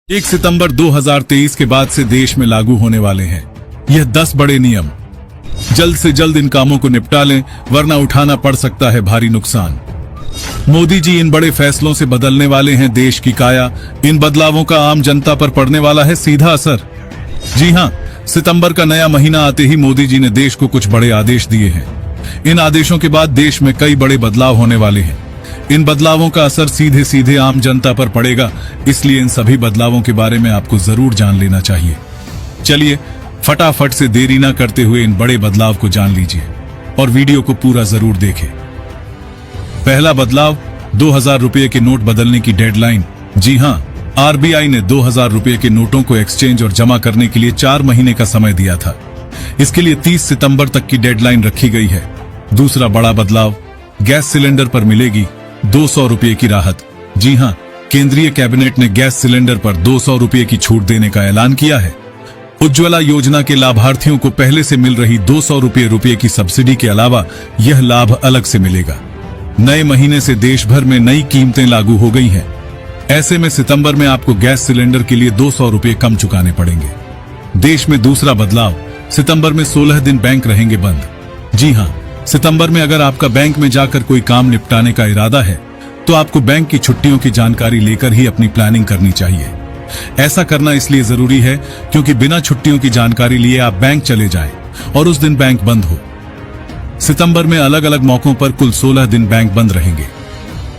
1 सितंबर 2023 के बाद से देश में लागू होने वाले हैं यह 10 बड़े नियम। जल्द से जल्द इन कामों को निपटा लें, वरना उठाना पड़ सकता है भारी नुकसान। मोदी जी इन बड़े फैसलों से बदलने वाले हैं देश की काया। इन बदलावों का आम जनता पर पड़ने वाला है सीधा असर। जी हां, सितंबर का नया महीना आते ही मोदी जी ने देश को कुछ बड़े आदेश दिए हैं। इन आदेशों के बाद देश में कई बड़े बदलाव होने वाले हैं। इन बदलावों का असर सीधे सीधे आम जनता पर पड़ेगा, इसलिए इन सभी बदलावों के बारे में आपको जरूर जान लेना चाहिए। चलिए फटाफट से देरी न करते हुए इन बड़े बदलाव को जान लीजिए और वीडियो को पूरा जरूर देखें। पहला बदलाव, 2000 रुपये के नोट बदलने की डेडलाइन। जी हां, आरबीआई ने 2000 रुपये के नोटों को एक्सचेंज और जमा करने के लिए 4 महीने का समय दिया था। इसके लिए 30 सितंबर तक की डेडलाइन रखी गई है। दूसरा बड़ा बदलाव, गैस सिलेंडर पर मिलेगी 200 रुपये की राहत। जी हां, केंद्रीय कैबिनेट ने गैस सिलेंडर पर 200 रुपये की छूट देने का ऐलान किया है। उज्ज्वला योजना के लाभार्थियों को पहले से मिल रही 200 रुपये की सब्सिडी के अलावा यह लाभ अलग से मिलेगा। नए महीने से देश भर में नई कीमतें लागू हो गई हैं। ऐसे में सितंबर में आपको गैस सिलेंडर के लिए 200 रुपये कम चुकाने पड़ेंगे। देश में दूसरा बदलाव, सितंबर में 16 दिन बैंक रहेंगे बंद। जी हां, सितंबर में अगर आपका बैंक में जाकर कोई काम निपटाने का इरादा है तो आपको बैंक की छुट्टियों की जानकारी लेकर ही अपनी प्लानिंग करनी चाहिए। ऐसा करना इसलिए जरूरी है क्योंकि बिना छुट्टियों की जानकारी लिए आप बैंक चले जाएं और उस दिन बैंक बंद हो। सितंबर में अलग अलग मौकों पर कुल 16 दिन बैंक बंद रहेंगे।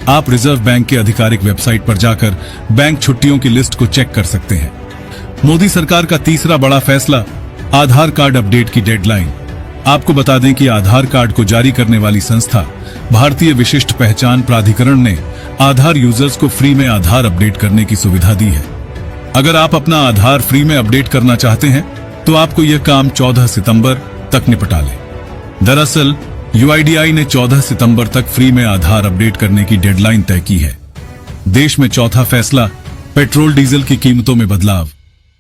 आप रिजर्व बैंक के आधिकारिक वेबसाइट पर जाकर बैंक छुट्टियों की लिस्ट को चेक कर सकते हैं। मोदी सरकार का तीसरा बड़ा फैसला, आधार कार्ड अपडेट की डेडलाइन। आपको बता दें कि आधार कार्ड को जारी करने वाली संस्था भारतीय विशिष्ट पहचान प्राधिकरण ने आधार यूजर्स को फ्री में आधार अपडेट करने की सुविधा दी है। अगर आप अपना आधार फ्री में अपडेट करना चाहते हैं तो आपको यह काम 14 सितंबर तक निपटा लें। दरअसल यूआईडीआई ने 14 सितंबर तक फ्री में आधार अपडेट करने की डेडलाइन तय की है। देश में चौथा फैसला, पेट्रोल डीजल की कीमतों में बदलाव।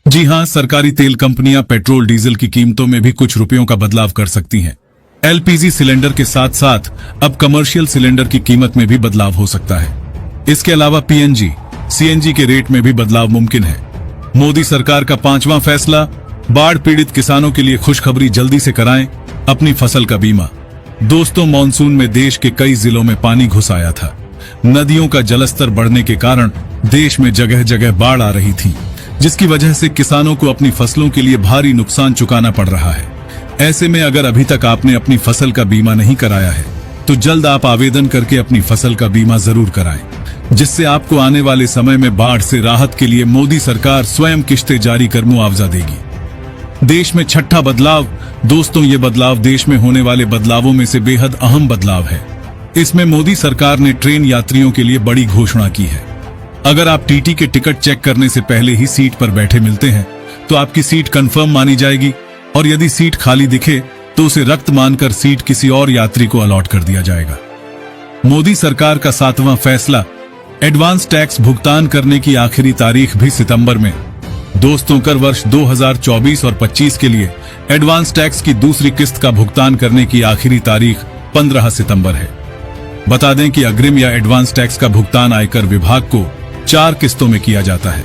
जी हां, सरकारी तेल कंपनियां पेट्रोल डीजल की कीमतों में भी कुछ रुपयों का बदलाव कर सकती हैं। एलपीजी सिलेंडर के साथ साथ अब कमर्शियल सिलेंडर की कीमत में भी बदलाव हो सकता है। इसके अलावा पीएनजी, सीएनजी के रेट में भी बदलाव मुमकिन है। मोदी सरकार का 5वां फैसला, बाढ़ पीड़ित किसानों के लिए खुशखबरी, जल्दी से कराएं अपनी फसल का बीमा। दोस्तों, मानसून में देश के कई जिलों में पानी घुस आया था। नदियों का जलस्तर बढ़ने के कारण देश में जगह जगह बाढ़ आ रही थी, जिसकी वजह से किसानों को अपनी फसलों के लिए भारी नुकसान चुकाना पड़ रहा है। ऐसे में अगर अभी तक आपने अपनी फसल का बीमा नहीं कराया है तो जल्द आप आवेदन करके अपनी फसल का बीमा जरूर कराएं, जिससे आपको आने वाले समय में बाढ़ से राहत के लिए मोदी सरकार स्वयं किश्तें जारी कर मुआवजा देगी। देश में छठा बदलाव, दोस्तों ये बदलाव देश में होने वाले बदलावों में से बेहद अहम बदलाव है। इसमें मोदी सरकार ने ट्रेन यात्रियों के लिए बड़ी घोषणा की है। अगर आप टीटी के टिकट चेक करने से पहले ही सीट पर बैठे मिलते हैं तो आपकी सीट कंफर्म मानी जाएगी, और यदि सीट खाली दिखे तो उसे रक्त मानकर सीट किसी और यात्री को अलॉट कर दिया जाएगा। मोदी सरकार का 7वां फैसला, एडवांस टैक्स भुगतान करने की आखिरी तारीख भी सितंबर में। दोस्तों, कर वर्ष 2024 और 25 के लिए एडवांस टैक्स की दूसरी किस्त का भुगतान करने की आखिरी तारीख 15 सितंबर है। बता दें कि अग्रिम या एडवांस टैक्स का भुगतान आयकर विभाग को 4 किस्तों में किया जाता है।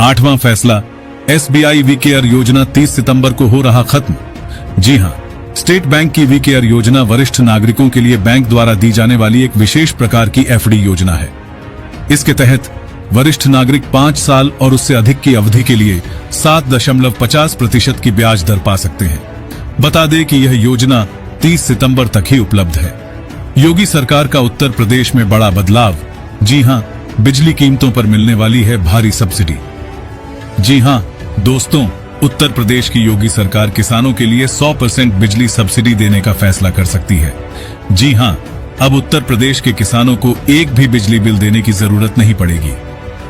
8वां फैसला, एसबीआई वी केयर योजना 30 सितंबर को हो रहा खत्म। जी हां, स्टेट बैंक की वी केयर योजना वरिष्ठ नागरिकों के लिए बैंक द्वारा दी जाने वाली एक विशेष प्रकार की एफडी योजना है। इसके तहत वरिष्ठ नागरिक 5 साल और उससे अधिक की अवधि के लिए 7.50% की ब्याज दर पा सकते हैं। बता दें कि यह योजना 30 सितंबर तक ही उपलब्ध है। योगी सरकार का उत्तर प्रदेश में बड़ा बदलाव। जी हां, बिजली कीमतों पर मिलने वाली है भारी सब्सिडी। जी हां दोस्तों, उत्तर प्रदेश की योगी सरकार किसानों के लिए 100% बिजली सब्सिडी देने का फैसला कर सकती है। जी हां, अब उत्तर प्रदेश के किसानों को एक भी बिजली बिल देने की जरूरत नहीं पड़ेगी।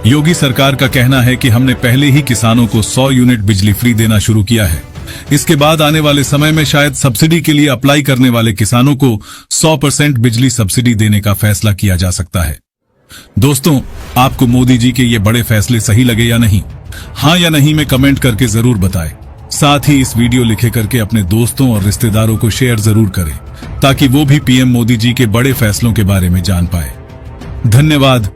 योगी सरकार का कहना है कि हमने पहले ही किसानों को 100 यूनिट बिजली फ्री देना शुरू किया है। इसके बाद आने वाले समय में शायद सब्सिडी के लिए अप्लाई करने वाले किसानों को 100% बिजली सब्सिडी देने का फैसला किया जा सकता है। दोस्तों, आपको मोदी जी के ये बड़े फैसले सही लगे या नहीं? हाँ या नहीं में कमेंट करके जरूर बताएं। साथ ही इस वीडियो लिखे करके अपने दोस्तों और रिश्तेदारों को शेयर जरूर करें ताकि वो भी पीएम मोदी जी के बड़े फैसलों के बारे में जान पाए। धन्यवाद।